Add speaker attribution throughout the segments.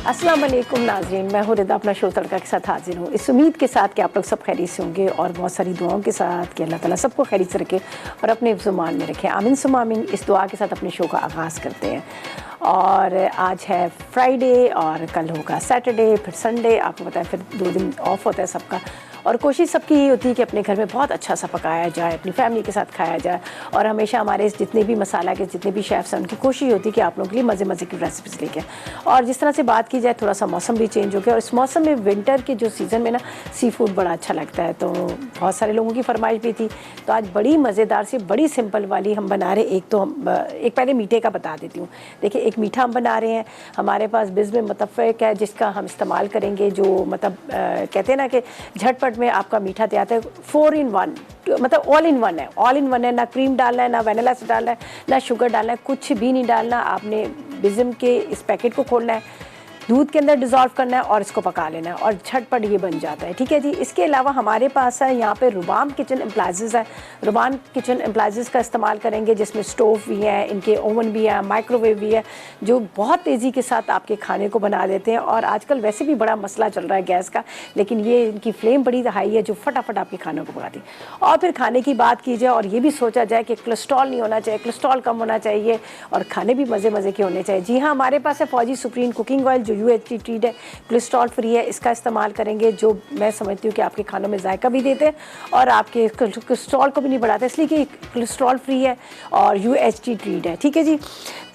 Speaker 1: अस्सलाम वालेकुम नाज़रीन, मैं हूँ रिदा अपना शो तड़का के साथ हाजिर हूँ। इस उम्मीद के साथ कि आप लोग सब खैरियत से होंगे और बहुत सारी दुआओं के साथ कि अल्लाह ताला सबको खैरियत से रखे और अपने हिफ्ज़-ओ-मान में रखे। आमीन सुम्मा आमीन। इस दुआ के साथ अपने शो का आगाज़ करते हैं। और आज है फ्राइडे और कल होगा सैटरडे, फिर संडे। आपको पता है फिर 2 दिन ऑफ होता है सबका। और कोशिश सबकी ये होती है कि अपने घर में बहुत अच्छा सा पकाया जाए, अपनी फैमिली के साथ खाया जाए। और हमेशा हमारे जितने भी मसाला के जितने भी शेफ़्स हैं उनकी कोशिश होती है कि आप लोगों के लिए मज़े मज़े की रेसिपीज़ लेके। और जिस तरह से बात की जाए, थोड़ा सा मौसम भी चेंज हो गया और इस मौसम में विंटर के जो सीज़न में ना सी फूड बड़ा अच्छा लगता है, तो बहुत सारे लोगों की फरमाइश भी थी। तो आज बड़ी मज़ेदार सी बड़ी सिंपल वाली हम बना रहे। एक पहले मीठे का बता देती हूँ। देखिए, एक मीठा हम बना रहे हैं। हमारे पास बिज़ में मुतफ़्फ़िक़ है जिसका हम इस्तेमाल करेंगे, जो मतलब कहते हैं ना कि झटपट में आपका मीठा तैयार है। 4 in 1 मतलब ऑल इन वन है, ऑल इन वन है। ना क्रीम डालना है, ना वनीला से डालना है, ना शुगर डालना है, कुछ भी नहीं डालना। आपने बिज़म के इस पैकेट को खोलना है, दूध के अंदर डिज़ोल्व करना है और इसको पका लेना है और झटपट ये बन जाता है। ठीक है जी। इसके अलावा हमारे पास है यहाँ पे रुबाम किचन एप्लायंसेस है। रुबाम किचन एप्लायंसेस का इस्तेमाल करेंगे जिसमें स्टोव भी है, इनके ओवन भी है, माइक्रोवेव भी है, जो बहुत तेज़ी के साथ आपके खाने को बना देते हैं। और आजकल वैसे भी बड़ा मसला चल रहा है गैस का, लेकिन ये इनकी फ्लेम बड़ी हाई है जो फटाफट आपके खानों को पकाती है। और फिर खाने की बात की जाए और ये भी सोचा जाए कि कोलेस्ट्रॉल नहीं होना चाहिए, कोलेस्ट्रॉल कम होना चाहिए और खाने भी मज़े मज़े के होने चाहिए। जी हाँ, हमारे पास है फौजी सुप्रीम कुकिंग ऑयल जो UHT ट्रीट है, कोलेस्ट्रॉल फ्री है। इसका इस्तेमाल करेंगे, जो मैं समझती हूँ कि आपके खानों में जायका भी देते हैं और आपके कोलेस्ट्रॉल को भी नहीं बढ़ाते, इसलिए कि कोलेस्ट्रॉल फ्री है और UHT ट्रीट है। ठीक है जी।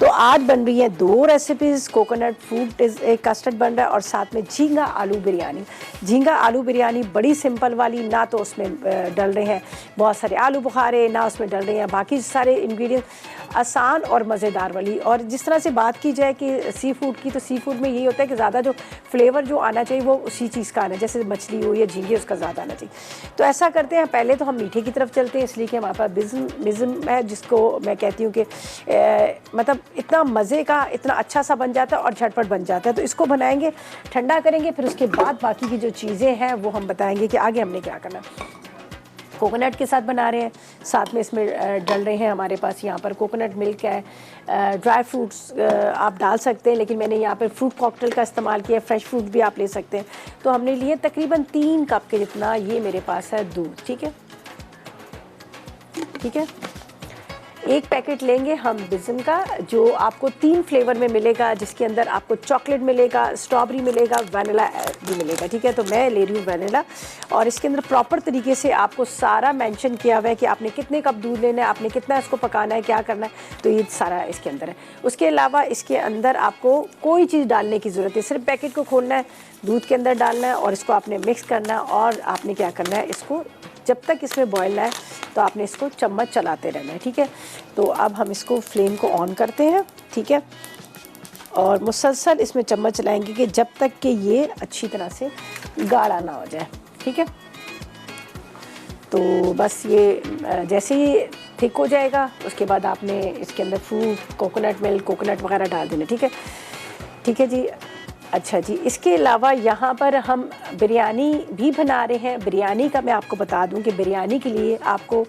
Speaker 1: तो आज बन रही है 2 रेसिपीज़। कोकोनट फ्रूट कस्टर्ड बन रहा है और साथ में झींगा आलू बिरयानी। झींगा आलू बिरयानी बड़ी सिंपल वाली, ना तो उसमें डल रहे हैं बहुत सारे आलू बुखारे, ना उसमें डल रहे हैं बाकी सारे इंग्रेडिएंट। आसान और मज़ेदार वाली। और जिस तरह से बात की जाए कि सी फूड की, तो सी फूड में यही होता है कि ज़्यादा जो फ्लेवर जो आना चाहिए वो उसी चीज़ का आना है, जैसे मछली हो या झींगे उसका ज़्यादा आना चाहिए। तो ऐसा करते हैं, पहले तो हम मीठे की तरफ चलते हैं, इसलिए कि हमारे पास बिज़म है जिसको मैं कहती हूँ कि मतलब इतना मज़े का, इतना अच्छा सा बन जाता है और झटपट बन जाता है। तो इसको बनाएंगे, ठंडा करेंगे, फिर उसके बाद बाकी की जो चीज़ें हैं वो हम बताएंगे कि आगे हमने क्या करना है। कोकोनट के साथ बना रहे हैं, साथ में इसमें डल रहे हैं हमारे पास यहाँ पर कोकोनट मिल्क है, ड्राई फ्रूट्स आप डाल सकते हैं, लेकिन मैंने यहाँ पर फ्रूट कॉकटेल का इस्तेमाल किया है। फ्रेश फ्रूट भी आप ले सकते हैं। तो हमने लिए तकरीबन 3 कप के जितना, ये मेरे पास है दूध। ठीक है, ठीक है। एक पैकेट लेंगे हम बिज़म का, जो आपको 3 फ्लेवर में मिलेगा, जिसके अंदर आपको चॉकलेट मिलेगा, स्ट्रॉबेरी मिलेगा, वनीला भी मिलेगा। ठीक है, तो मैं ले रही हूँ वनीला। और इसके अंदर प्रॉपर तरीके से आपको सारा मेंशन किया हुआ है कि आपने कितने कप दूध लेना है, आपने कितना इसको पकाना है, क्या करना है, तो ये सारा इसके अंदर है। उसके अलावा इसके अंदर आपको कोई चीज़ डालने की ज़रूरत है, सिर्फ पैकेट को खोलना है, दूध के अंदर डालना है और इसको आपने मिक्स करना है। और आपने क्या करना है, इसको जब तक इसमें बॉयल ना है तो आपने इसको चम्मच चलाते रहना है। ठीक है, तो अब हम इसको फ्लेम को ऑन करते हैं। ठीक है, और मुसलसल इसमें चम्मच चलाएंगे कि जब तक कि ये अच्छी तरह से गाढ़ा ना हो जाए। ठीक है, तो बस ये जैसे ही थिक हो जाएगा उसके बाद आपने इसके अंदर फ्रूट, कोकोनट मिल्क, कोकोनट वगैरह डाल देना। ठीक है, ठीक है जी। अच्छा जी, इसके अलावा यहाँ पर हम बिरयानी भी बना रहे हैं। बिरयानी का मैं आपको बता दूँ कि बिरयानी के लिए आपको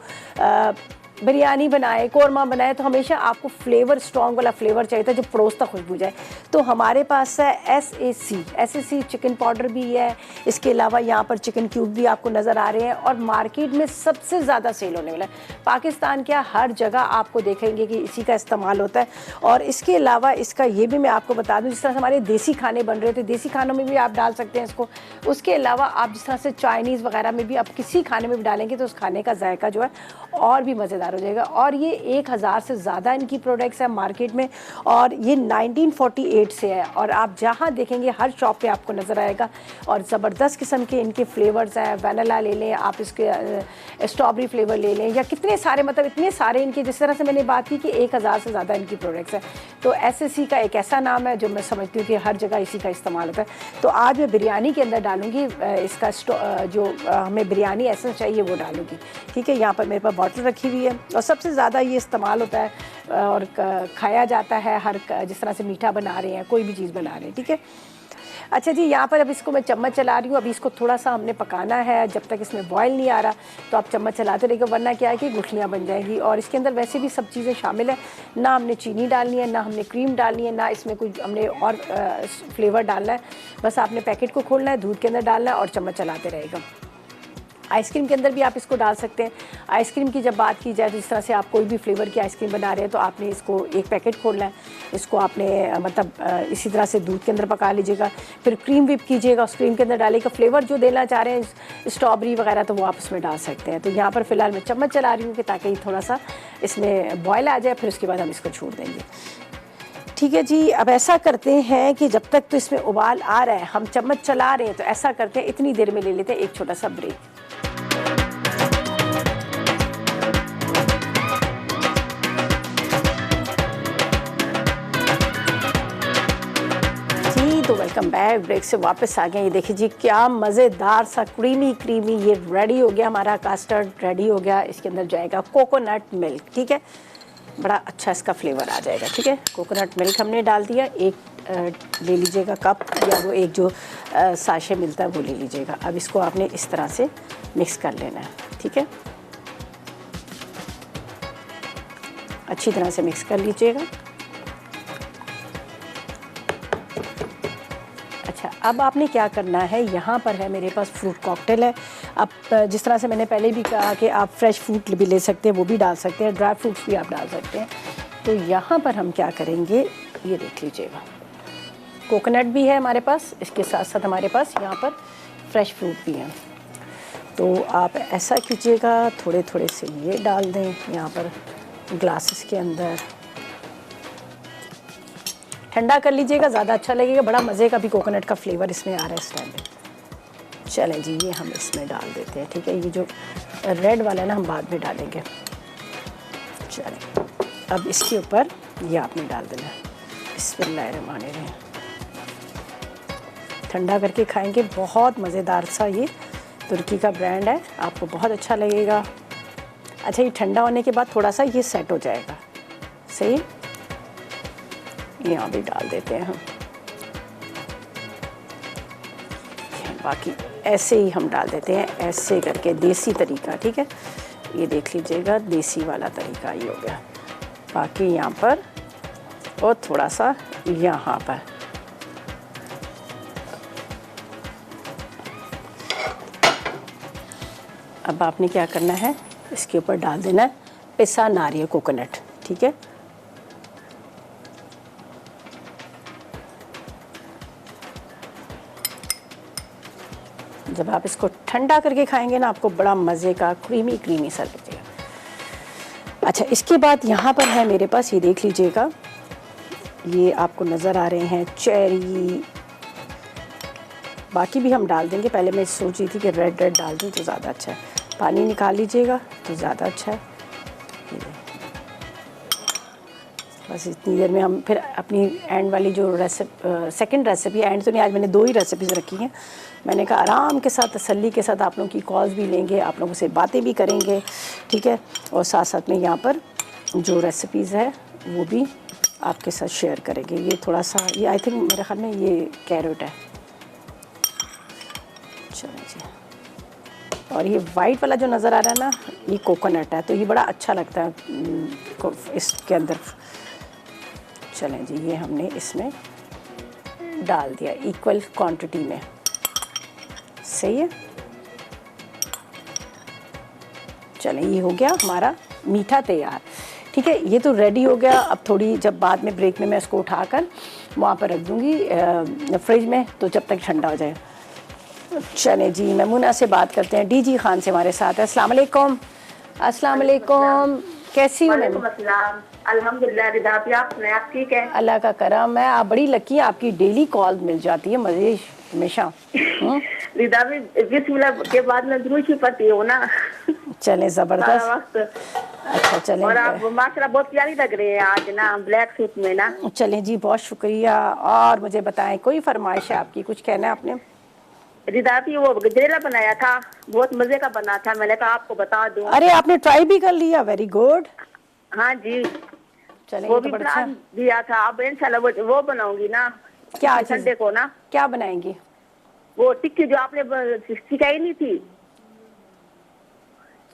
Speaker 1: बिरयानी बनाए, कोरमा बनाए, तो हमेशा आपको फ्लेवर, स्ट्रॉन्ग वाला फ्लेवर चाहिए था जो परोसता खुशबू जाए। तो हमारे पास है SAC चिकन पाउडर भी है। इसके अलावा यहाँ पर चिकन क्यूब भी आपको नज़र आ रहे हैं और मार्केट में सबसे ज़्यादा सेल होने वाला है। पाकिस्तान क्या, हर जगह आपको देखेंगे कि इसी का इस्तेमाल होता है। और इसके अलावा इसका ये भी मैं आपको बता दूँ, जिस तरह से हमारे देसी खाने बन रहे थे, देसी खानों में भी आप डाल सकते हैं इसको। उसके अलावा आप जिस तरह से चाइनीज़ वगैरह में भी आप किसी खाने में भी डालेंगे तो उस खाने का जायका जो है और भी मज़ेदार हो जाएगा। और ये 1000 से ज़्यादा इनकी प्रोडक्ट्स हैं मार्केट में और ये 1948 से है और आप जहाँ देखेंगे हर शॉप पे आपको नज़र आएगा। और ज़बरदस्त किस्म के इनके फ्लेवर्स हैं। वनीला ले लें आप, इसके स्ट्रॉबेरी फ्लेवर ले लें, या कितने सारे, मतलब इतने सारे इनके, जिस तरह से मैंने बात की कि 1000 से ज़्यादा इनकी प्रोडक्ट्स हैं। तो SAC का एक ऐसा नाम है जो मैं समझती हूँ कि हर जगह इसी का इस्तेमाल होता है। तो आज मैं बिरयानी के अंदर डालूँगी इसका जो हमें बिरयानी एसेंस चाहिए वो डालूँगी। ठीक है, यहाँ पर मेरे पास बॉटल रखी हुई है और सबसे ज़्यादा ये इस्तेमाल होता है और खाया जाता है हर, जिस तरह से मीठा बना रहे हैं, कोई भी चीज़ बना रहे हैं। ठीक है, अच्छा जी, यहाँ पर अब इसको मैं चम्मच चला रही हूँ। अभी इसको थोड़ा सा हमने पकाना है जब तक इसमें बॉयल नहीं आ रहा, तो आप चम्मच चलाते रहिएगा, वरना क्या है कि गुठलियाँ बन जाएंगी। और इसके अंदर वैसे भी सब चीज़ें शामिल हैं, ना हमने चीनी डालनी है, ना हमने क्रीम डालनी है, ना इसमें कुछ हमने और फ्लेवर डालना है। बस आपने पैकेट को खोलना है, दूध के अंदर डालना है और चम्मच चलाते रहेगा। आइसक्रीम के अंदर भी आप इसको डाल सकते हैं। आइसक्रीम की जब बात की जाए तो जिस तरह से आप कोई भी फ्लेवर की आइसक्रीम बना रहे हैं, तो आपने इसको एक पैकेट खोलना है, इसको आपने मतलब इसी तरह से दूध के अंदर पका लीजिएगा, फिर क्रीम व्हिप कीजिएगा, उस क्रीम के अंदर डालिएगा। फ्लेवर जो देना चाह रहे हैं स्ट्रॉबेरी वगैरह, तो वो आप उसमें डाल सकते हैं। तो यहाँ पर फ़िलहाल मैं चम्मच चला रही हूँ कि ताकि थोड़ा सा इसमें बॉयल आ जाए, फिर उसके बाद हम इसको छोड़ देंगे। ठीक है जी, अब ऐसा करते हैं कि जब तक तो इसमें उबाल आ रहा है, हम चम्मच चला रहे हैं, तो ऐसा करते हैं इतनी देर में ले लेते हैं एक छोटा सा ब्रेक। तो वेलकम बैक, ब्रेक से वापस आ गए। ये देखिए जी, क्या मज़ेदार सा क्रीमी ये रेडी हो गया, हमारा कास्टर्ड रेडी हो गया। इसके अंदर जाएगा कोकोनट मिल्क, ठीक है, बड़ा अच्छा इसका फ्लेवर आ जाएगा। ठीक है, कोकोनट मिल्क हमने डाल दिया, एक ले लीजिएगा कप, या वो एक जो साशे मिलता है वो ले लीजिएगा। अब इसको आपने इस तरह से मिक्स कर लेना है। ठीक है, अच्छी तरह से मिक्स कर लीजिएगा। अच्छा, अब आपने क्या करना है, यहाँ पर है मेरे पास फ्रूट कॉकटेल है। अब जिस तरह से मैंने पहले भी कहा कि आप फ्रेश फ्रूट भी ले सकते हैं, वो भी डाल सकते हैं, ड्राई फ्रूट्स भी आप डाल सकते हैं। तो यहाँ पर हम क्या करेंगे, ये देख लीजिएगा, कोकोनट भी है हमारे पास, इसके साथ साथ हमारे पास यहाँ पर फ्रेश फ्रूट भी हैं। तो आप ऐसा कीजिएगा, थोड़े थोड़े से ये डाल दें यहाँ पर ग्लासेस के अंदर, ठंडा कर लीजिएगा, ज़्यादा अच्छा लगेगा। बड़ा मज़े का भी कोकोनट का फ्लेवर इसमें आ रहा है इस टाइम पे। चलें जी, ये हम इसमें डाल देते हैं। ठीक है, ये जो रेड वाला है ना, हम बाद में डालेंगे। चलें, अब इसके ऊपर ये आपने डाल देना है। बिस्मिल्लाहिर्रहमानिर्रहीम। ठंडा करके खाएंगे, बहुत मज़ेदार सा ये तुर्की का ब्रांड है, आपको बहुत अच्छा लगेगा। अच्छा, ये ठंडा होने के बाद थोड़ा सा ये सेट हो जाएगा, सही। यहाँ भी डाल देते हैं हम, बाकी ऐसे ही हम डाल देते हैं, ऐसे करके देसी तरीका। ठीक है, ये देख लीजिएगा, देसी वाला तरीका ये हो गया। बाकी यहाँ पर और थोड़ा सा यहाँ पर। अब आपने क्या करना है, इसके ऊपर डाल देना है पिसा नारियल कोकोनट। ठीक है, जब आप इसको ठंडा करके खाएंगे ना, आपको बड़ा मज़े का क्रीमी सा लगेगा। अच्छा, इसके बाद यहाँ पर है मेरे पास, ये देख लीजिएगा, ये आपको नज़र आ रहे हैं चेरी, बाकी भी हम डाल देंगे। पहले मैं सोच रही थी कि रेड डाल दूँ तो ज़्यादा अच्छा है, पानी निकाल लीजिएगा तो ज़्यादा अच्छा है। बस इतनी देर में हम फिर अपनी एंड वाली जो सेकंड रेसिपी, एंड तो नहीं, आज मैंने 2 ही रेसिपीज़ रखी हैं। मैंने कहा आराम के साथ, तसल्ली के साथ आप लोगों की कॉल्स भी लेंगे, आप लोगों से बातें भी करेंगे। ठीक है, और साथ साथ में यहाँ पर जो रेसिपीज़ है वो भी आपके साथ शेयर करेंगे। ये थोड़ा सा, ये आई थिंक मेरे ख्याल में ये कैरेट है। चलो जी, और ये वाइट वाला जो नज़र आ रहा है ना, ये कोकोनट है, तो ये बड़ा अच्छा लगता है इसके अंदर। चलें जी, ये हमने इसमें डाल दिया इक्वल क्वांटिटी में, सही है। चलें, ये हो गया हमारा मीठा तैयार। ठीक है, ये तो रेडी हो गया। अब थोड़ी जब बाद में ब्रेक में मैं इसको उठाकर वहाँ पर रख दूँगी फ्रिज में, तो जब तक ठंडा हो जाए। चलें जी, मैमूना से बात करते हैं। डीजी खान से हमारे साथ है। अस्सलाम वालेकुम। अस्सलाम वालेकुम, कैसी हो मैम?
Speaker 2: अल्हम्दुलिल्लाह, रिदा आप सुनाएं, आप ठीक है?
Speaker 1: अल्लाह का करम है, आप बड़ी लकी हैं, आपकी डेली कॉल मिल जाती है, मज़े हमेशा।
Speaker 2: रिदा भी बिस्मिल्लाह के बाद में दुरूद ही पढ़ती हो ना।
Speaker 1: चलें, ज़बरदस्त। अच्छा, चलें,
Speaker 2: और आप माशाल्लाह बहुत प्यारी लग रही है आज ना, ब्लैक सूट में ना।
Speaker 1: चलें जी, बहुत शुक्रिया। और मुझे बताएं, कोई फरमाइश है आपकी, कुछ कहना है आपने?
Speaker 2: रिदा भी वो गजरेला बनाया था, बहुत मजे का बना था, मैंने कहा आपको बता दूं।
Speaker 1: अरे, आपने ट्राई भी कर लिया, वेरी गुड।
Speaker 2: हाँ जी,
Speaker 1: चलें,
Speaker 2: वो
Speaker 1: तो
Speaker 2: भी
Speaker 1: बड़ा
Speaker 2: बना
Speaker 1: अच्छा
Speaker 2: दिया था। अब इंशाल्लाह वो बनाऊंगी ना।
Speaker 1: क्या
Speaker 2: इसी
Speaker 1: चीज़?
Speaker 2: संडे को ना
Speaker 1: क्या बनाएंगी?
Speaker 2: वो टिक्की जो आपने सिखाई नहीं थी।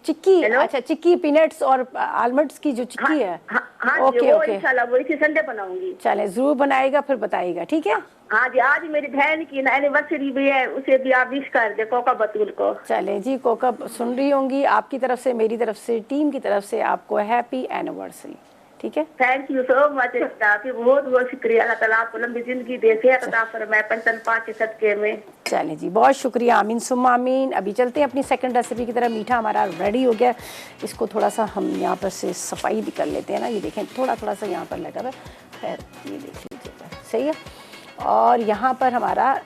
Speaker 1: चिक्की?
Speaker 2: हेलो।
Speaker 1: अच्छा, चिक्की पीनट्स और आलमंड्स की जो
Speaker 2: हाँ
Speaker 1: चिक्की है।
Speaker 2: हाँ हाँ जी,
Speaker 1: ओके
Speaker 2: वो
Speaker 1: ओके,
Speaker 2: इंशाल्लाह वो इसी संडे बनाऊंगी।
Speaker 1: चले ज़रूर बनाएगा, फिर बताइएगा, ठीक है।
Speaker 2: हाँ जी, आज मेरी बहन की एनिवर्सरी भी है, उसे भी आप विश कर दे, कोका बतूल को।
Speaker 1: चले जी, कोका सुन रही होंगी, आपकी तरफ से, मेरी तरफ से, टीम की तरफ से आपको हैप्पी एनिवर्सरी, ठीक है।
Speaker 2: थैंक यू सो मच, आपकी बहुत बहुत शुक्रिया। अल्लाह ताला आपको लंबी जिंदगी दे, सेहत अता फरमाए, पंचन पाँच के सदके में।
Speaker 1: चलें जी, बहुत शुक्रिया, आमीन सुम्मा आमीन। अभी चलते हैं अपनी सेकंड रेसिपी की तरह। मीठा हमारा रेडी हो गया, इसको थोड़ा सा हम यहाँ पर से सफाई भी कर लेते हैं ना। ये देखें थोड़ा थोड़ा सा यहाँ पर लगा हुआ है, खैर ये देख लीजिएगा, सही है। और यहाँ पर हमारा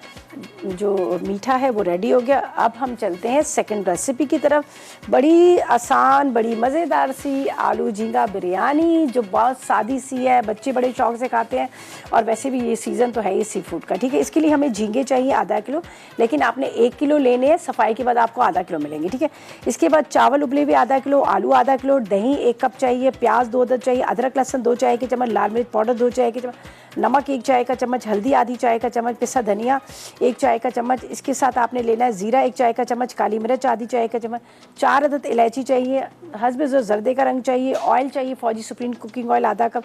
Speaker 1: जो मीठा है वो रेडी हो गया। अब हम चलते हैं सेकंड रेसिपी की तरफ। बड़ी आसान, बड़ी मज़ेदार सी आलू झींगा बिरयानी, जो बहुत सादी सी है, बच्चे बड़े शौक से खाते हैं। और वैसे भी ये सीज़न तो है ही सी फूड का, ठीक है। इसके लिए हमें झींगे चाहिए आधा किलो, लेकिन आपने 1 किलो लेने हैं, सफाई के बाद आपको आधा किलो मिलेंगे, ठीक है। इसके बाद चावल उबले हुए आधा किलो, आलू आधा किलो, दही 1 कप चाहिए, प्याज 2 अदद चाहिए, अदरक लहसुन 2 चाय के चम्मच, लाल मिर्च पाउडर 2 चाय के चम्मच, नमक 1 चाय का चम्मच, हल्दी आधी चाय का चम्मच, पिसा धनिया 1 चाय का चम्मच। इसके साथ आपने लेना है ज़ीरा 1 चाय का चम्मच, काली मिर्च आधी चाय का चम्मच, 4 अदद इलायची चाहिए, हस्ब ज़रूरत जर्दे का रंग चाहिए, ऑयल चाहिए फौजी सुप्रीम कुकिंग ऑयल आधा कप,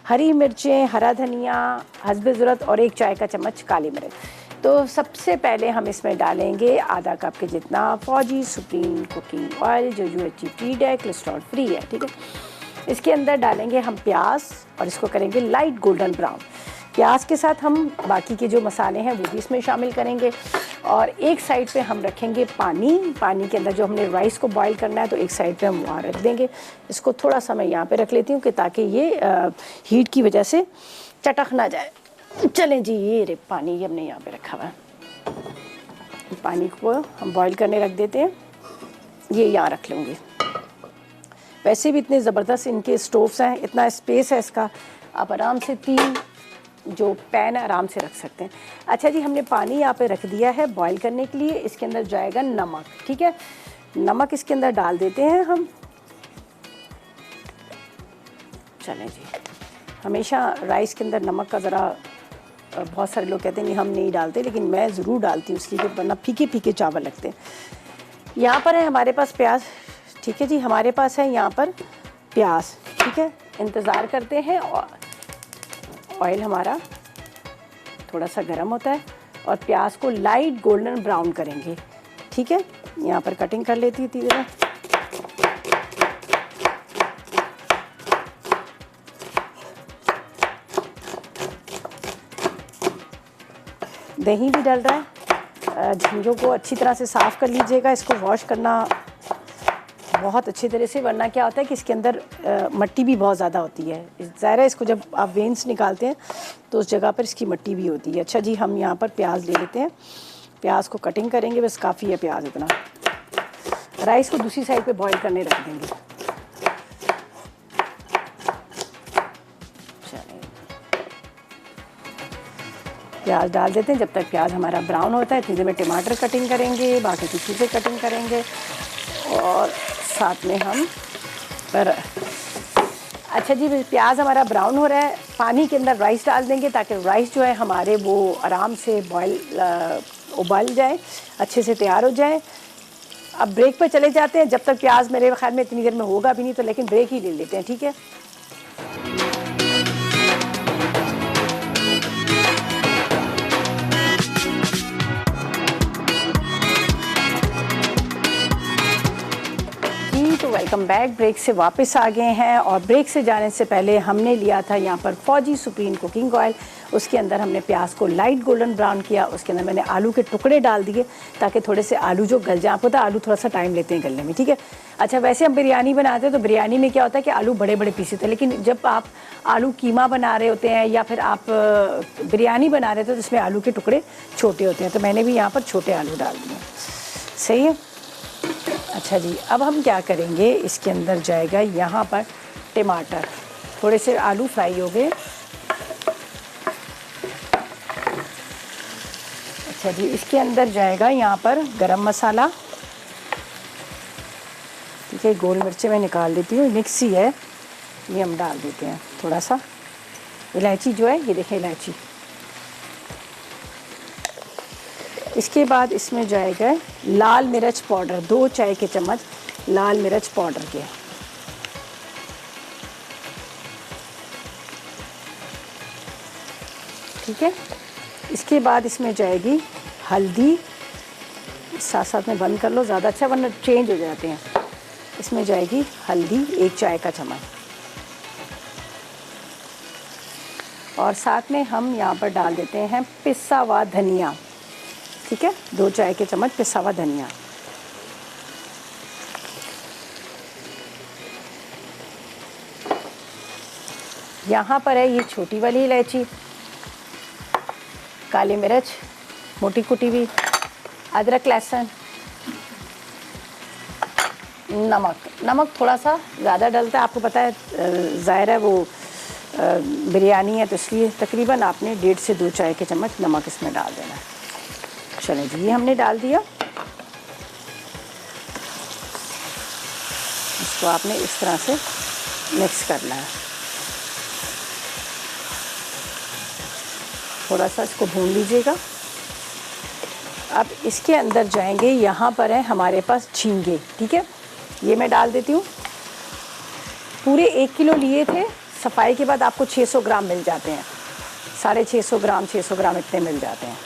Speaker 1: हरी मिर्चें, हरा धनिया हस्ब ज़रूरत और 1 चाय का चम्मच काली मिर्च। तो सबसे पहले हम इसमें डालेंगे आधा कप के जितना फौजी सुप्रीम कुकिंग ऑयल, जो UHT फ्री है, कोलेस्ट्रॉल फ्री है, ठीक है। इसके अंदर डालेंगे हम प्याज और इसको करेंगे लाइट गोल्डन ब्राउन। प्याज के साथ हम बाकी के जो मसाले हैं वो भी इसमें शामिल करेंगे। और एक साइड पे हम रखेंगे पानी। पानी के अंदर जो हमने राइस को बॉईल करना है, तो एक साइड पे हम वहाँ रख देंगे। इसको थोड़ा सा मैं यहाँ पे रख लेती हूँ कि ताकि ये हीट की वजह से चटक ना जाए। चलें जी, ये रे पानी ये हमने यहाँ पे रखा हुआ है। पानी को हम बॉईल करने रख देते हैं, ये यहाँ रख लूँगी। वैसे भी इतने ज़बरदस्त इनके स्टोव्स हैं, इतना स्पेस है इसका, आप आराम से 3 जो पैन है आराम से रख सकते हैं। अच्छा जी, हमने पानी यहाँ पे रख दिया है बॉईल करने के लिए। इसके अंदर जाएगा नमक, ठीक है। नमक इसके अंदर डाल देते हैं हम। चलें जी, हमेशा राइस के अंदर नमक का ज़रा, बहुत सारे लोग कहते हैं कि हम नहीं डालते, लेकिन मैं ज़रूर डालती हूँ, इसलिए वरना फीके फीके चावल लगते हैं। यहाँ पर है हमारे पास प्याज, ठीक है जी, हमारे पास है यहाँ पर प्याज, ठीक है। इंतज़ार करते हैं, और ऑयल हमारा थोड़ा सा गर्म होता है और प्याज को लाइट गोल्डन ब्राउन करेंगे, ठीक है। यहाँ पर कटिंग कर लेती थी ज़रा। दही भी डल रहा है। झींगों को अच्छी तरह से साफ़ कर लीजिएगा, इसको वॉश करना बहुत अच्छी तरह से, वरना क्या होता है कि इसके अंदर मट्टी भी बहुत ज़्यादा होती है। ज़ाहिर है, इसको जब आप वेन्स निकालते हैं तो उस जगह पर इसकी मट्टी भी होती है। अच्छा जी, हम यहाँ पर प्याज ले लेते हैं, प्याज को कटिंग करेंगे, बस काफ़ी है प्याज इतना। राइस को दूसरी साइड पे बॉईल करने रख देंगे। चलिए, प्याज डाल देते हैं। जब तक प्याज हमारा ब्राउन होता है, इतनी देर में टमाटर कटिंग करेंगे, बाकी की चीज़ें कटिंग करेंगे, और साथ में हम अच्छा जी, प्याज हमारा ब्राउन हो रहा है, पानी के अंदर राइस डाल देंगे ताकि राइस जो है हमारे वो आराम से उबल जाए, अच्छे से तैयार हो जाए। अब ब्रेक पे चले जाते हैं, जब तक प्याज मेरे ख्याल में इतनी देर में होगा भी नहीं, तो लेकिन ब्रेक ही ले लेते हैं, ठीक है। तो वेलकम बैक। ब्रेक से वापस आ गए हैं, और ब्रेक से जाने से पहले हमने लिया था यहाँ पर फौजी सुप्रीम कुकिंग ऑयल। उसके अंदर हमने प्याज को लाइट गोल्डन ब्राउन किया, उसके अंदर मैंने आलू के टुकड़े डाल दिए ताकि थोड़े से आलू जो गल जाए। आपको पता है आलू थोड़ा सा टाइम लेते हैं गलने में, ठीक है। अच्छा, वैसे हम बिरयानी बनाते हैं तो बिरयानी में क्या होता है कि आलू बड़े बड़े पीस होते हैं, लेकिन जब आप आलू कीमा बना रहे होते हैं या फिर आप बिरयानी बना रहे थे तो उसमें आलू के टुकड़े छोटे होते हैं, तो मैंने भी यहाँ पर छोटे आलू डाल दिए, सही है। अच्छा जी, अब हम क्या करेंगे, इसके अंदर जाएगा यहाँ पर टमाटर। थोड़े से आलू फ्राई हो गए। अच्छा जी, इसके अंदर जाएगा यहाँ पर गरम मसाला, ठीक है। गोल मिर्चें मैं निकाल देती हूँ, मिक्स ही है, ये हम डाल देते हैं। थोड़ा सा इलायची जो है, ये देखें इलायची, इसके बाद इसमें जाएगा लाल मिर्च पाउडर, 2 चाय के चम्मच लाल मिर्च पाउडर के। ठीक है। इसके बाद इसमें जाएगी हल्दी, साथ साथ में बंद कर लो, ज़्यादा अच्छा वरना चेंज हो जाते हैं। इसमें जाएगी हल्दी 1 चाय का चम्मच, और साथ में हम यहाँ पर डाल देते हैं पिसा हुआ धनिया। ठीक है, 2 चाय के चम्मच पिसा हुआ धनिया। यहाँ पर है ये छोटी वाली इलायची, काली मिर्च मोटी कुटी हुई, अदरक लहसुन, नमक थोड़ा सा ज़्यादा डलता है, आपको पता है, ज़ाहिर है वो बिरयानी है तो इसलिए तकरीबन आपने 1.5 से 2 चाय के चम्मच नमक इसमें डाल देना है। चलें जी, ये हमने डाल दिया। इसको आपने इस तरह से मिक्स करना है, थोड़ा सा इसको भून लीजिएगा। अब इसके अंदर जाएंगे, यहाँ पर है हमारे पास झींगे। ठीक है, ये मैं डाल देती हूँ। पूरे 1 किलो लिए थे, सफाई के बाद आपको 600 ग्राम मिल जाते हैं, 650 ग्राम 600 ग्राम इतने मिल जाते हैं।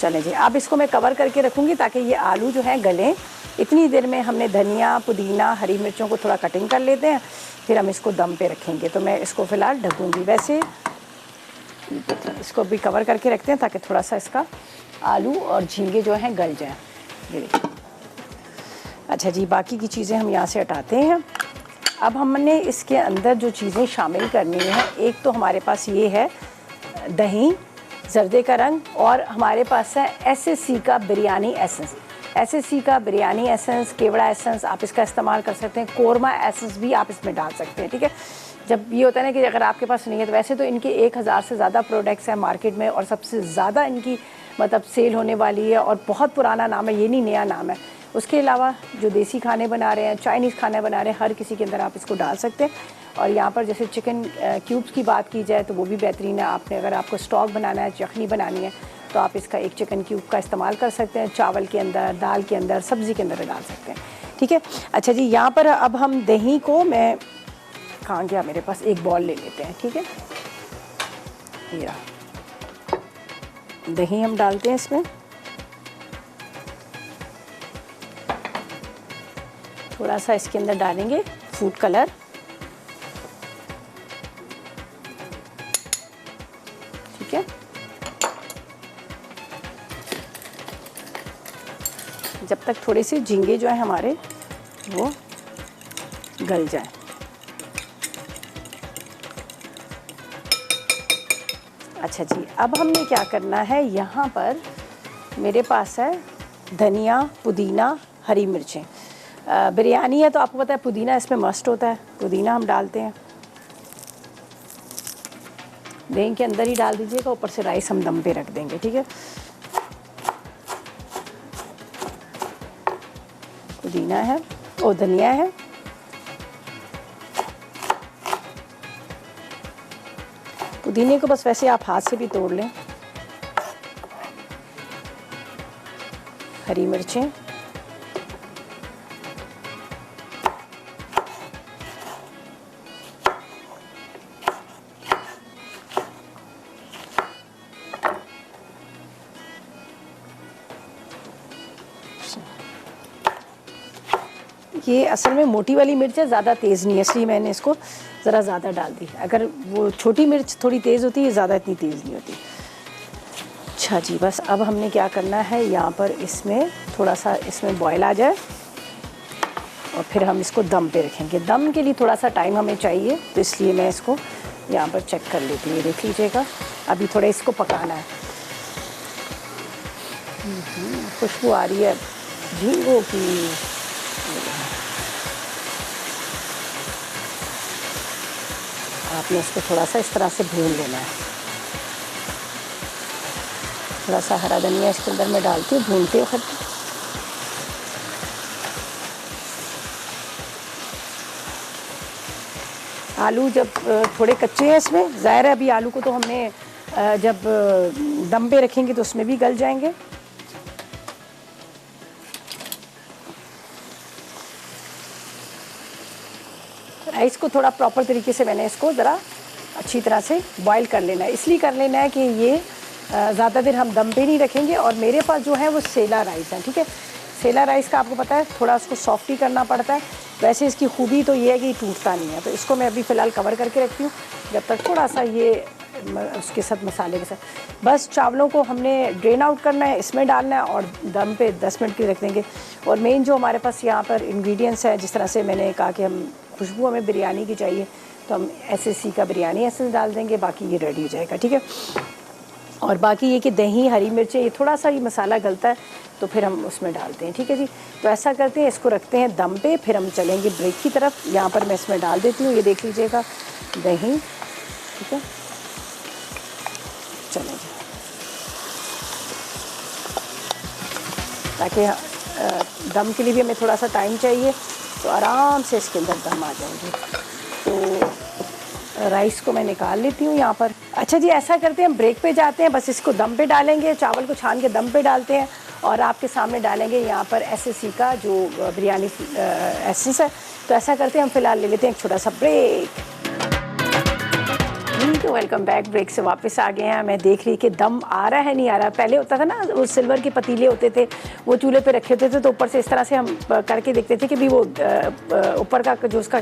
Speaker 1: चलें जी, अब इसको मैं कवर करके रखूँगी ताकि ये आलू जो है गलें। इतनी देर में हमने धनिया, पुदीना, हरी मिर्चों को थोड़ा कटिंग कर लेते हैं, फिर हम इसको दम पे रखेंगे। तो मैं इसको फ़िलहाल ढकूँगी। वैसे इसको भी कवर करके रखते हैं ताकि थोड़ा सा इसका आलू और झींगे जो हैं गल जाएँ। ये देखिए। अच्छा जी, बाकी की चीज़ें हम यहाँ से हटाते हैं। अब हमने इसके अंदर जो चीज़ें शामिल करनी है, एक तो हमारे पास ये है दही जर्दे का रंग, और हमारे पास है एसएससी का बिरयानी एसेंस। एसएससी का बिरयानी एसेंस, केवड़ा एसेंस आप इसका इस्तेमाल कर सकते हैं, कोरमा एसेंस भी आप इसमें डाल सकते हैं। ठीक है, जब ये होता है ना कि अगर आपके पास नहीं है तो वैसे तो इनके 1000 से ज़्यादा प्रोडक्ट्स हैं मार्केट में, और सबसे ज़्यादा इनकी मतलब सेल होने वाली है, और बहुत पुराना नाम है, ये नहीं नया नाम है। उसके अलावा जो देसी खाने बना रहे हैं, चाइनीज़ खाने बना रहे हैं, हर किसी के अंदर आप इसको डाल सकते हैं। और यहाँ पर जैसे चिकन क्यूब्स की बात की जाए तो वो भी बेहतरीन है। आपने अगर आपको स्टॉक बनाना है, यखनी बनानी है, तो आप इसका 1 चिकन क्यूब का इस्तेमाल कर सकते हैं। चावल के अंदर, दाल के अंदर, सब्ज़ी के अंदर डाल सकते हैं। ठीक है। अच्छा जी, यहाँ पर अब हम दही को, मैं कहाँ गया मेरे पास, एक बॉल ले लेते हैं। ठीक है, ये दही हम डालते हैं इसमें, थोड़ा सा इसके अंदर डालेंगे फूड कलर। ठीक है, जब तक थोड़े से झींगे जो है हमारे वो गल जाए। अच्छा जी, अब हमने क्या करना है, यहाँ पर मेरे पास है धनिया, पुदीना, हरी मिर्चें। बिरयानी है तो आपको पता है पुदीना इसमें मस्ट होता है, पुदीना हम डालते हैं। दही के अंदर ही डाल दीजिएगा, ऊपर से राइस हम दम पे रख देंगे। ठीक है, पुदीना है और धनिया है। पुदीने को बस वैसे आप हाथ से भी तोड़ लें। हरी मिर्चें, ये असल में मोटी वाली मिर्च है, ज़्यादा तेज़ नहीं है, इसलिए मैंने इसको ज़रा ज़्यादा डाल दी। अगर वो छोटी मिर्च थोड़ी तेज़ होती है, ज़्यादा इतनी तेज़ नहीं होती। अच्छा जी, बस अब हमने क्या करना है, यहाँ पर इसमें थोड़ा सा इसमें बॉयल आ जाए और फिर हम इसको दम पे रखेंगे। दम के लिए थोड़ा सा टाइम हमें चाहिए, तो इसलिए मैं इसको यहाँ पर चेक कर लेती हूँ। देख लीजिएगा, अभी थोड़ा इसको पकाना है। खुशबू आ रही है झींगों की। आपने इसको थोड़ा सा इस तरह से भून लेना है। थोड़ा सा हरा धनिया इसके अंदर मैं डालती हूँ भूनते वक्त। आलू जब थोड़े कच्चे हैं इसमें, ज़ाहिर है अभी आलू को तो हमने जब दम पे रखेंगे तो उसमें भी गल जाएंगे। राइस को थोड़ा प्रॉपर तरीके से मैंने इसको ज़रा अच्छी तरह से बॉईल कर लेना है। इसलिए कर लेना है कि ये ज़्यादा देर हम दम पे नहीं रखेंगे। और मेरे पास जो है वो सेला राइस है, ठीक है। सेला राइस का आपको पता है थोड़ा उसको सॉफ्ट ही करना पड़ता है। वैसे इसकी खूबी तो ये है कि टूटता नहीं है। तो इसको मैं अभी फ़िलहाल कवर करके रखती हूँ जब तक थोड़ा सा ये उसके साथ मसाले के साथ। बस चावलों को हमने ड्रेन आउट करना है, इसमें डालना है और दम पे 10 मिनट के लिए रख देंगे। और मेन जो हमारे पास यहाँ पर इंग्रेडिएंट्स है, जिस तरह से मैंने कहा कि हम खुशबू हमें बिरयानी की चाहिए तो हम SSC का बिरयानी एसेंस डाल देंगे, बाकी ये रेडी हो जाएगा, ठीक है। और बाकी ये कि दही, हरी मिर्चें, ये थोड़ा सा ये मसाला गलता है तो फिर हम उसमें डालते हैं, ठीक है जी। तो ऐसा करते हैं, इसको रखते हैं दम पे, फिर हम चलेंगे ब्रेक की तरफ। यहाँ पर मैं इसमें डाल देती हूँ, ये देख लीजिएगा दही, ठीक है। चलें जी, ताकि दम के लिए भी हमें थोड़ा सा टाइम चाहिए, तो आराम से इसके अंदर दम आ जाएंगे। तो राइस को मैं निकाल लेती हूँ यहाँ पर। अच्छा जी, ऐसा करते हैं, हम ब्रेक पे जाते हैं, बस इसको दम पे डालेंगे, चावल को छान के दम पे डालते हैं और आपके सामने डालेंगे यहाँ पर SSC का जो बिरयानी एसेंस है। तो ऐसा करते हैं, हम फिलहाल ले लेते हैं एक छोटा सा ब्रेक। तो वेलकम बैक, ब्रेक से वापस आ गए हैं। मैं देख रही कि दम आ रहा है नहीं आ रहा। पहले होता था ना, वो सिल्वर के पतीले होते थे, वो चूल्हे पे रखे होते थे, तो ऊपर से इस तरह से हम करके देखते थे कि भी वो ऊपर का जो उसका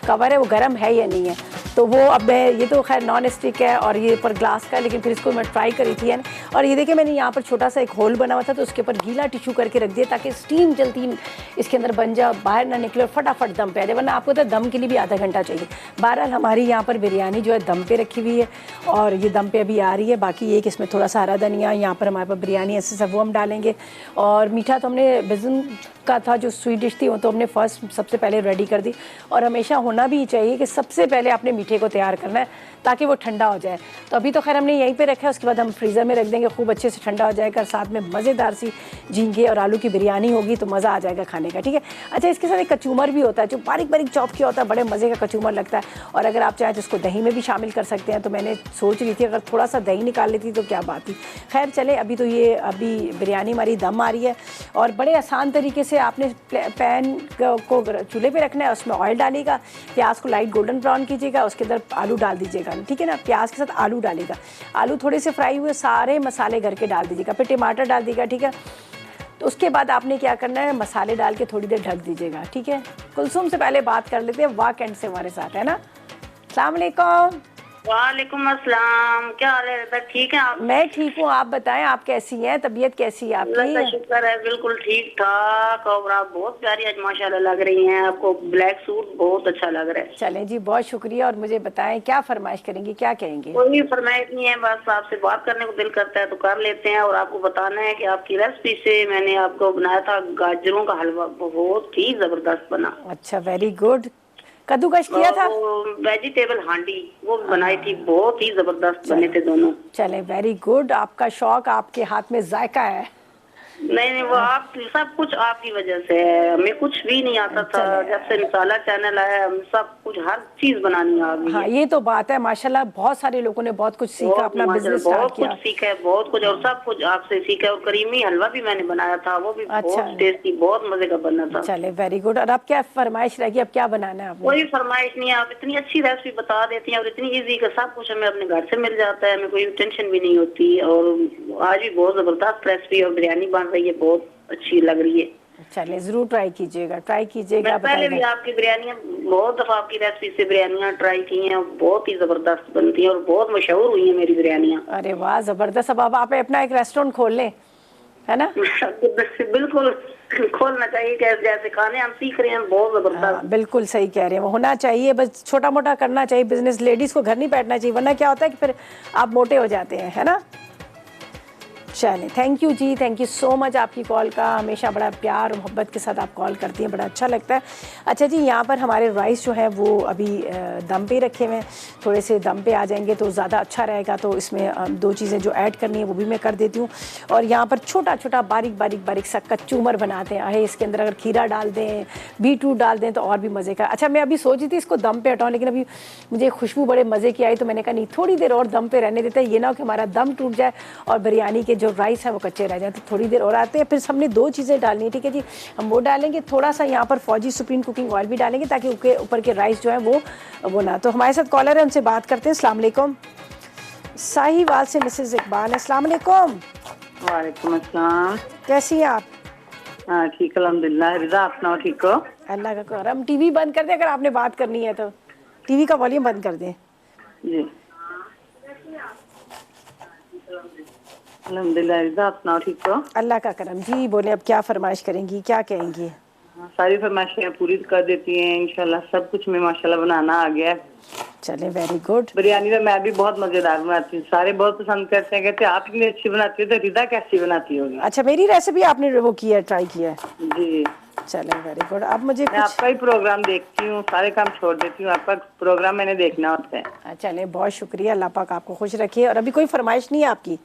Speaker 1: कवर है वो गर्म है या नहीं है। तो वो अब ये तो खैर नॉन स्टिक है और ये ऊपर ग्लास का है, लेकिन फिर इसको मैं ट्राई करी थी है। और ये देखिए मैंने यहाँ पर छोटा सा एक होल बना हुआ था, तो उसके ऊपर गीला टिश्यू करके रख दिया ताकि स्टीम जल्दी इसके अंदर बन जाए, बाहर ना निकले और फटाफट दम पे आ जाए, वरना आपको तो दम के लिए भी आधा घंटा चाहिए। बहरहाल हमारी यहाँ पर बिरयानी जो है दम पे रखी हुई है और ये दम पे अभी आ रही है। बाकी ये कि इसमें थोड़ा सा हरा धनिया, यहाँ पर हमारे पास बिरयानी ऐसे सब वो हम डालेंगे। और मीठा तो हमने बेसन का था, जो स्वीट डिश थी वो तो हमने फर्स्ट सबसे पहले रेडी कर दी। और हमेशा होना भी चाहिए कि सबसे पहले आपने मीठे को तैयार करना है ताकि वो ठंडा हो जाए। तो अभी तो खैर हमने यहीं पे रखा है, उसके बाद हम फ्रीज़र में रख देंगे, खूब अच्छे से ठंडा हो जाएगा। साथ में मज़ेदार सी झींगे और आलू की बिरयानी होगी तो मज़ा आ जाएगा खाने का, ठीक है। अच्छा, इसके साथ एक कचूमर भी होता है जो बारीक बारीक चॉप किया होता है, बड़े मज़े का कचूमर लगता है। और अगर आप चाहें तो उसको दही में भी शामिल कर सकते हैं। तो मैंने सोच रही थी अगर थोड़ा सा दही निकाल लेती तो क्या बात थी। खैर चले, अभी तो ये अभी बिरयानी हमारी दम आ रही है और बड़े आसान तरीके से आपने पैन को चूल्हे पे रखना है, उसमें ऑयल डालिएगा, प्याज को लाइट गोल्डन ब्राउन कीजिएगा, उसके अंदर आलू डाल दीजिएगा, ठीक है ना। प्याज के साथ आलू डालिएगा, आलू थोड़े से फ्राई हुए सारे मसाले घर के डाल दीजिएगा, फिर टमाटर डाल दीजिएगा, ठीक है। तो उसके बाद आपने क्या करना है, मसाले डाल के थोड़ी देर ढक दीजिएगा, ठीक है। कुलसुम से पहले बात कर लेते हैं, वाकएंड से हमारे साथ है ना। अस्सलाम वालेकुम।
Speaker 2: वालेकुम अस्सलाम, क्या हाल है? बस ठीक है आप?
Speaker 1: मैं ठीक हूँ, आप बताएं आप कैसी हैं, तबीयत कैसी है
Speaker 2: अल्लाह का
Speaker 1: आपकी?
Speaker 2: शुक्र है, बिल्कुल ठीक ठाक। और आप बहुत प्यारी आज माशाल्लाह लग रही हैं, आपको ब्लैक सूट बहुत अच्छा लग रहा है।
Speaker 1: चलें जी, बहुत शुक्रिया। और मुझे बताएं क्या फरमाइश करेंगी, क्या कहेंगे?
Speaker 2: कोई फरमाइश नहीं है, बस आपसे बात करने को दिल करता है तो कर लेते हैं। और आपको बताना है कि आपकी रेसिपी से मैंने आपको बनाया था गाजरों का हलवा, बहुत ही जबरदस्त बना।
Speaker 1: अच्छा, वेरी गुड। कद्दूकश किया था?
Speaker 2: वेजिटेबल हांडी वो बनाई थी, बहुत ही जबरदस्त बने थे दोनों।
Speaker 1: चले, वेरी गुड। आपका शौक, आपके हाथ में जायका है।
Speaker 2: नहीं, वो आप सब कुछ आपकी वजह से है, हमें कुछ भी नहीं आता था। जब से मिसाला चैनल आया हम सब कुछ हर चीज बनानी आ गई।
Speaker 1: हाँ, ये तो बात है। माशाल्लाह बहुत सारे लोगों ने बहुत कुछ सीखा, अपना बिजनेस स्टार्ट किया।
Speaker 2: बहुत कुछ सीखा है, बहुत कुछ, और सब कुछ आपसे सीखा है। और करीमी हलवा भी मैंने बनाया था, वो भी बहुत टेस्टी, बहुत मजे का बना था।
Speaker 1: चले, वेरी गुड। और अब क्या फरमाइश रहेगी, अब क्या बनाना है आपने?
Speaker 2: कोई फरमाइश नहीं है, आप इतनी अच्छी रेसिपी बता देती हैं और इतनी इजी का सब कुछ हमें अपने घर से मिल जाता है, हमें कोई टेंशन भी नहीं होती। और आज भी बहुत जबरदस्त रेसिपी और बिरयानी बन रही है, बहुत अच्छी लग रही है।
Speaker 1: चले, जरूर ट्राई कीजिएगा, ट्राई कीजिएगा।
Speaker 2: पहले भी आपकी बिरयानियां बहुत दफा आपकी रेसिपी से बिरयानियां ट्राई की हैं, बहुत ही जबरदस्त बनती हैं और बहुत मशहूर हुई हैं मेरी बिरयानियां।
Speaker 1: अरे वाह, जबरदस्त। अब आप अपना एक रेस्टोरेंट खोल लें, है ना?
Speaker 2: बिल्कुल खोलना चाहिए, जैसे खाने हम सीख रहे हैं, बहुत जबरदस्त।
Speaker 1: बिल्कुल सही कह रहे हैं, होना चाहिए, बस छोटा मोटा करना चाहिए बिजनेस। लेडीज को घर नहीं बैठना चाहिए, वरना क्या होता है कि फिर आप मोटे हो जाते हैं, है ना। चलें, थैंक यू जी, थैंक यू सो मच आपकी कॉल का। हमेशा बड़ा प्यार और मोहब्बत के साथ आप कॉल करती हैं, बड़ा अच्छा लगता है। अच्छा जी, यहाँ पर हमारे राइस जो है वो अभी दम पे रखे हुए हैं, थोड़े से दम पे आ जाएंगे तो ज़्यादा अच्छा रहेगा। तो इसमें दो चीज़ें जो ऐड करनी है वो भी मैं कर देती हूँ। और यहाँ पर छोटा छोटा बारीक बारीक बारीक सा कचूमर बनाते हैं। आहे, इसके अंदर अगर खीरा डाल दें, बीटरूट डाल दें तो और भी मज़े का। अच्छा, मैं अभी सोच रही थी इसको दम पे हटाऊँ, लेकिन अभी मुझे खुशबू बड़े मज़े की आई तो मैंने कहा नहीं, थोड़ी देर और दम पे रहने देते हैं, ये ना हो कि हमारा दम टूट जाए और बिरयानी के जो राइस है वो कच्चे रह जाए तो थोड़ी देर और आते हैं। फिर हमने 2 चीज़ें डालनी है, ठीक है जी। हम वो डालेंगे, थोड़ा सा यहाँ पर फौजी सुप्रीम कुकिंग ऑयल भी डालेंगे ताकि ऊपर के राइस जो है वो ना। तो हमारे साथ कॉलर है, उनसे बात करते हैं। अस्सलाम वालेकुम, साहिवाल से मिसेस इकबाल। अस्सलाम वालेकुम।
Speaker 2: वालेकुम अस्सलाम।
Speaker 1: कैसी हैं आप?
Speaker 2: हाँ ठीक, अल्हम्दुलिल्लाह। रिजा, आप सुनाओ, ठीक हो?
Speaker 1: अल्लाह का करम। टीवी बंद कर दें अगर आपने बात करनी है तो, टीवी का वॉल्यूम बंद कर दें।
Speaker 2: जी अल्हम्दुलिल्लाह। रिजा, आप सुनाओ, ठीक हो?
Speaker 1: अल्लाह का करम। जी बोले, अब क्या फरमाइश करेंगी, क्या कहेंगी?
Speaker 2: हाँ, सारी फरमाइशें पूरी कर देती हैं इंशाल्लाह। सब कुछ में माशाल्लाह बनाना आ गया है।
Speaker 1: चले, वेरी गुड।
Speaker 2: बिरयानी तो मैं भी बहुत मजेदार बनाती हूँ, सारे बहुत पसंद करते हैं, कहते हैं आप इतनी अच्छी बनाती हो तो रिजा कैसी बनाती होगी।
Speaker 1: अच्छा, मेरी रेसिपी आपने वो की है, ट्राई किया है?
Speaker 2: जी
Speaker 1: चले, वेरी गुड। अब मुझे
Speaker 2: मैं आपका ही प्रोग्राम देखती हूँ, सारे काम छोड़ देती हूँ, आपका प्रोग्राम मैंने देखना होता है।
Speaker 1: चले, बहुत शुक्रिया। अल्लाह पाक आपको खुश रखिए। और अभी कोई फरमाइश नहीं है आपकी?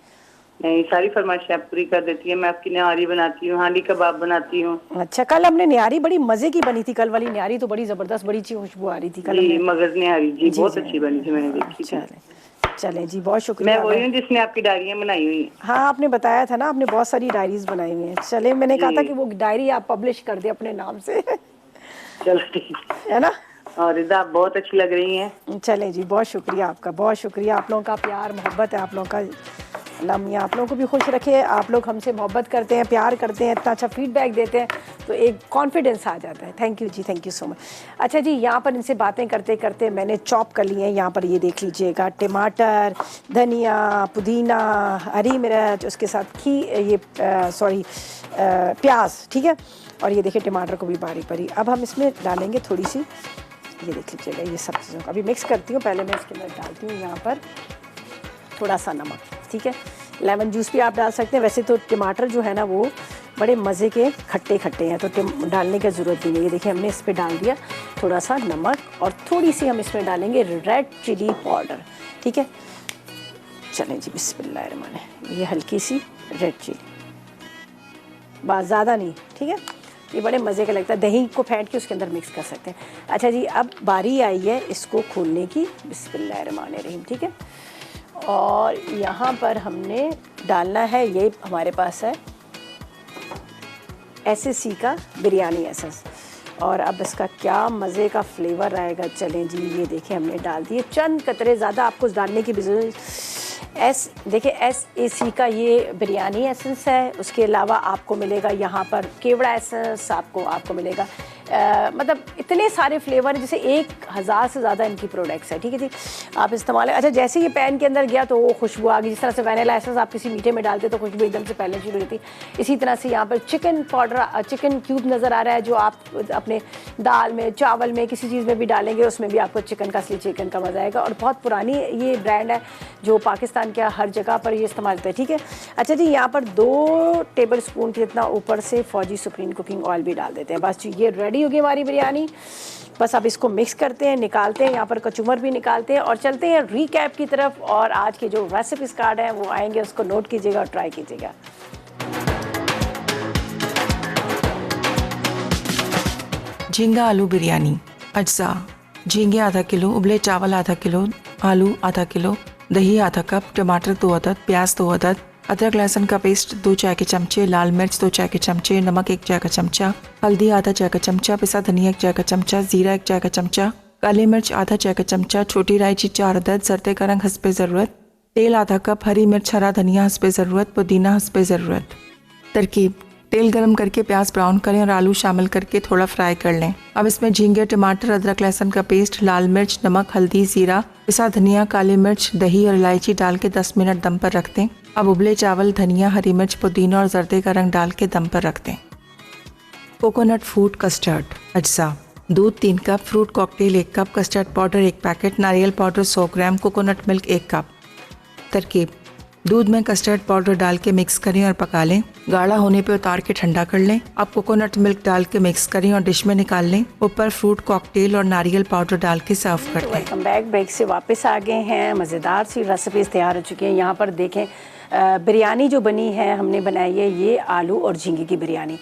Speaker 2: नहीं, सारी फरमाइशें आप पूरी कर देती है। मैं आपकी निहारी बनाती हूँ, हांडी कबाब बनाती हूँ।
Speaker 1: अच्छा, कल हमने निहारी बड़ी मजे की बनी थी। कल वाली निहारी तो बड़ी जबरदस्त, बड़ी अच्छी खुशबू आ रही थी कल।
Speaker 2: जी मगज निहारी जी, बहुत अच्छी बनी थी, मैंने देखी थी।
Speaker 1: चले जी, बहुत शुक्रिया।
Speaker 2: मैं वही हूँ जिसने आपकी डायरियाँ बनाई हुई हैं।
Speaker 1: हाँ, आपने बताया था ना, आपने बहुत सारी डायरीज बनाई हुई हैं। चले, मैंने कहा था कि वो डायरी आप पब्लिश कर दे अपने नाम से।
Speaker 2: चलो ठीक
Speaker 1: है ना।
Speaker 2: और रिजा, आप बहुत अच्छी लग रही हैं।
Speaker 1: चलें जी, बहुत शुक्रिया आपका, बहुत शुक्रिया। आप लोगों का प्यार मोहब्बत है, आप लोगों का अल्लाह मियाँ आप लोगों को भी खुश रखे। आप लोग हमसे मोहब्बत करते हैं, प्यार करते हैं, इतना अच्छा फीडबैक देते हैं तो एक कॉन्फिडेंस आ जाता है। थैंक यू जी, थैंक यू सो मच। अच्छा जी, यहाँ पर इनसे बातें करते करते मैंने चॉप कर ली हैं। यहाँ पर ये देख लीजिएगा, टमाटर, धनिया, पुदीना, हरी मिर्च, उसके साथ प्याज, ठीक है। और ये देखिए टमाटर को भी बारीक बारीक। अब हम इसमें डालेंगे थोड़ी सी, ये देख लीजिएगा, ये सब चीज़ों को अभी मिक्स करती हूँ। पहले मैं इसके अंदर डालती हूँ यहाँ पर थोड़ा सा नमक, ठीक है। लेमन जूस भी आप डाल सकते हैं। वैसे तो टमाटर जो है ना वो बड़े मज़े के खट्टे खट्टे हैं, तो डालने की ज़रूरत भी नहीं। ये देखिए, हमने इस पर डाल दिया थोड़ा सा नमक और थोड़ी सी हम इसमें डालेंगे रेड चिली पाउडर, ठीक है। चलें जी, बिस्मिल्लाहिर्रहमानिर्रहीम। ये हल्की सी रेड चिली, बस ज़्यादा नहीं, ठीक है। ये बड़े मज़े का लगता है, दही को फेंट के उसके अंदर मिक्स कर सकते हैं। अच्छा जी, अब बारी आई है इसको खोलने की। बिस्मिल्लाहिर्रहमानिर्रहीम, ठीक है। और यहाँ पर हमने डालना है, ये हमारे पास है SSC का बिरयानी एसेंस। और अब इसका क्या मज़े का फ्लेवर आएगा। चलें जी, ये देखें, हमने डाल दिए चंद कतरे, ज़्यादा आपको डालने की भी ज़रूरत। देखिए SAC का ये बिरयानी एसेंस है। उसके अलावा आपको मिलेगा यहाँ पर केवड़ा एसेंस, आपको मिलेगा मतलब इतने सारे फ्लेवर हैं, जैसे 1000 से ज़्यादा इनकी प्रोडक्ट्स है, ठीक है जी। आप इस्तेमाल, अच्छा जैसे ये पैन के अंदर गया तो वो खुशबू आ गई। जिस तरह से वैनिला एसेंस आप किसी मीठे में डालते तो खुशबू एकदम से पहले शुरू होती, इसी तरह से यहाँ पर चिकन पाउडर, चिकन क्यूब नज़र आ रहा है, जो आप अपने दाल में, चावल में, किसी चीज़ में भी डालेंगे उसमें भी आपको चिकन का, असली चिकन का मज़ा आएगा। और बहुत पुरानी ये ब्रांड है जो पाकिस्तान के हर जगह पर ये इस्तेमाल होता है, ठीक है। अच्छा जी, यहाँ पर 2 टेबल स्पून के जितना ऊपर से फौजी सुप्रीम कुकिंग ऑयल भी डाल देते हैं। बस जी, ये रेडी होगी हमारी बिरयानी। बस अब इसको मिक्स करते हैं, निकालते हैं, यहाँ पर कचूमर भी निकालते हैं और चलते हैं रीकैप की तरफ। और आज के जो रेसिपीज कार्ड हैं वो आएंगे, उसको नोट कीजिएगा और ट्राई कीजिएगा।
Speaker 3: झींगा आलू बिरयानी। अज्जा: झींगे आधा किलो, उबले चावल आधा किलो, आलू आधा किलो, दही आधा कप, टमाटर 2 अदद, प्याज 2 अदद, अदरक लहसुन का पेस्ट 2 चाय के चमचे, लाल मिर्च 2 चाय के चमचे, नमक 1 चाय का चमचा, हल्दी आधा चाय का चमचा, पिसा धनिया 1 चाय का चमचा, जीरा 1 चाय का चमचा, काली मिर्च आधा चाय का चमचा, छोटी इलायची 4 अदद, जरते का रंग हस्बे ज़रूरत, तेल आधा कप, हरी मिर्च, हरा धनिया हस्बे ज़रूरत, पुदीना हस्बे ज़रूरत। तरकीब: तेल गरम करके प्याज ब्राउन करें और आलू शामिल करके थोड़ा फ्राई कर लें। अब इसमें झींगे, टमाटर, अदरक लहसुन का पेस्ट, लाल मिर्च, नमक, हल्दी, जीरा, पिसा धनिया, काली मिर्च, दही और इलायची डाल के 10 मिनट दम पर रख दें। अब उबले चावल, धनिया, हरी मिर्च, पुदीना और जर्दे का रंग डाल के दम पर रख दें। Coconut fruit custard. अज्जा: दूध 3 cup, fruit cocktail 1 cup, custard powder 1 packet, नारियल पाउडर 100 ग्राम, कोकोनट मिल्क 1 कप। तरकीब: दूध में कस्टर्ड पाउडर डाल के मिक्स करें और पका लें। गाढ़ा होने पे उतार के ठंडा कर लें। अब कोकोनट मिल्क डाल के मिक्स करें और डिश में निकाल लें। ऊपर फ्रूट कॉकटेल और नारियल पाउडर डाल के सर्व कर दें।
Speaker 1: Welcome back. ब्रेक से वापस आ गए हैं। मज़ेदार सी रेसिपीज़ तैयार हो चुकी हैं। यहाँ पर देखें बिरयानी जो बनी है, हमने बनाई है ये आलू और झींगे की बिरयानी।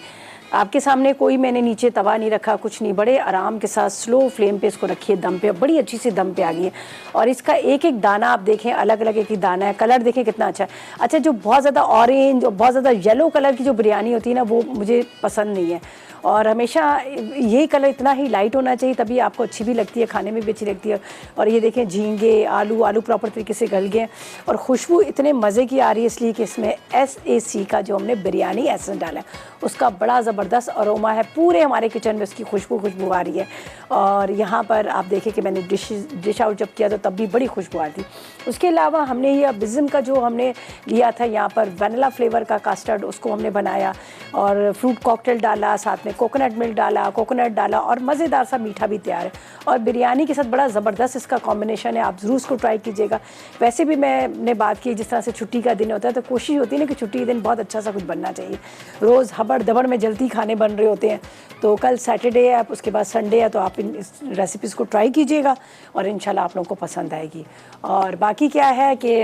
Speaker 1: आपके सामने कोई मैंने नीचे तवा नहीं रखा, कुछ नहीं, बड़े आराम के साथ स्लो फ्लेम पे इसको रखिए दम पे, बड़ी अच्छी सी दम पे आ गई है। और इसका एक एक दाना आप देखें, अलग अलग एक ही दाना है, कलर देखें कितना अच्छा है। अच्छा, जो बहुत ज़्यादा ऑरेंज और बहुत ज़्यादा येलो कलर की जो बिरयानी होती है ना, वो मुझे पसंद नहीं है। और हमेशा यही कलर इतना ही लाइट होना चाहिए, तभी आपको अच्छी भी लगती है, खाने में भी अच्छी लगती है। और ये देखें झींगे, आलू प्रॉपर तरीके से गल गए और खुशबू इतने मज़े की आ रही है, इसलिए कि इसमें SAC का जो हमने बिरयानी एसेंस डाला है उसका बड़ा ज़बरदस्त अरोमा है, पूरे हमारे किचन में उसकी खुशबू आ रही है। और यहाँ पर आप देखें कि मैंने डिश आउट जब किया तो तब भी बड़ी खुशबू आ रही थी। उसके अलावा हमने ये बिज़म का जो हमने लिया था, यहाँ पर वनीला फ्लेवर का कस्टर्ड, उसको हमने बनाया और फ्रूट कॉकटेल डाला, साथ में कोकोनट मिल्क डाला और मज़ेदार सा मीठा भी तैयार है। और बिरयानी के साथ बड़ा ज़बरदस्त इसका कॉम्बिनेशन है, आप ज़रूर इसको ट्राई कीजिएगा। वैसे भी मैंने बात की, जिस तरह से छुट्टी का दिन होता है तो कोशिश होती है ना कि छुट्टी के दिन बहुत अच्छा सा कुछ बनना चाहिए। रोज़ हबड़ दबड़ में जल्दी खाने बन रहे होते हैं, तो कल सैटरडे है, उसके बाद संडे है, तो आप इन इस रेसिपीज़ को ट्राई कीजिएगा और इंशाल्लाह आप लोगों को पसंद आएगी। और बाकी क्या है कि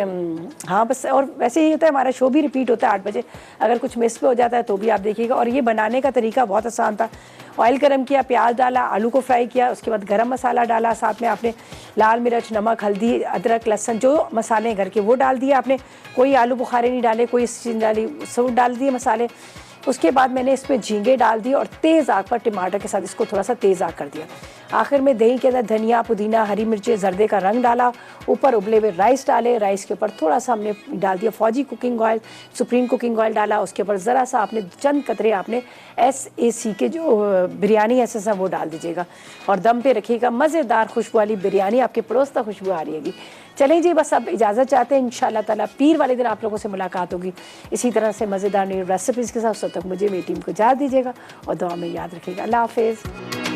Speaker 1: हाँ बस, और वैसे ही होता है, हमारा शो भी रिपीट होता है 8 बजे, अगर कुछ मिस पे हो जाता है तो भी आप देखिएगा। और ये बनाने का तरीका बहुत आसान था। ऑयल गरम किया, प्याज डाला, आलू को फ्राई किया, उसके बाद गरम मसाला डाला, साथ में आपने लाल मिर्च, नमक, हल्दी, अदरक, लहसुन, जो मसाले घर के वो डाल दिए आपने। कोई आलू बुखारे नहीं डाले, कोई चीज़ डाली, सब डाल दिए मसाले। उसके बाद मैंने इसमें झींगे डाल दिए और तेज़ आग पर टमाटर के साथ इसको थोड़ा सा तेज़ आग कर दिया। आखिर में दही के अंदर धनिया, पुदीना, हरी मिर्चें, जर्दे का रंग डाला, ऊपर उबले हुए राइस डाले, राइस के ऊपर थोड़ा सा हमने डाल दिया फौजी cooking oil, supreme cooking oil डाला, उसके ऊपर ज़रा सा आपने चंद कतरे आपने SAC के जो बिरयानी एसेंस है वो डाल दीजिएगा और दम पे रखिएगा। मज़ेदार खुशबू वाली बिरयानी आपके पड़ोस तक खुशबू आ रही है। चलें जी, बस अब इजाज़त चाहते हैं। इंशाअल्लाह ताला पीर वाले दिन आप लोगों से मुलाकात होगी इसी तरह से मज़ेदार न्यू रेसिपीज़ के साथ। तब तक मुझे मेरी टीम को इजाज़त दीजिएगा और दुआ में याद रखिएगा। अल्लाह हाफ़िज़।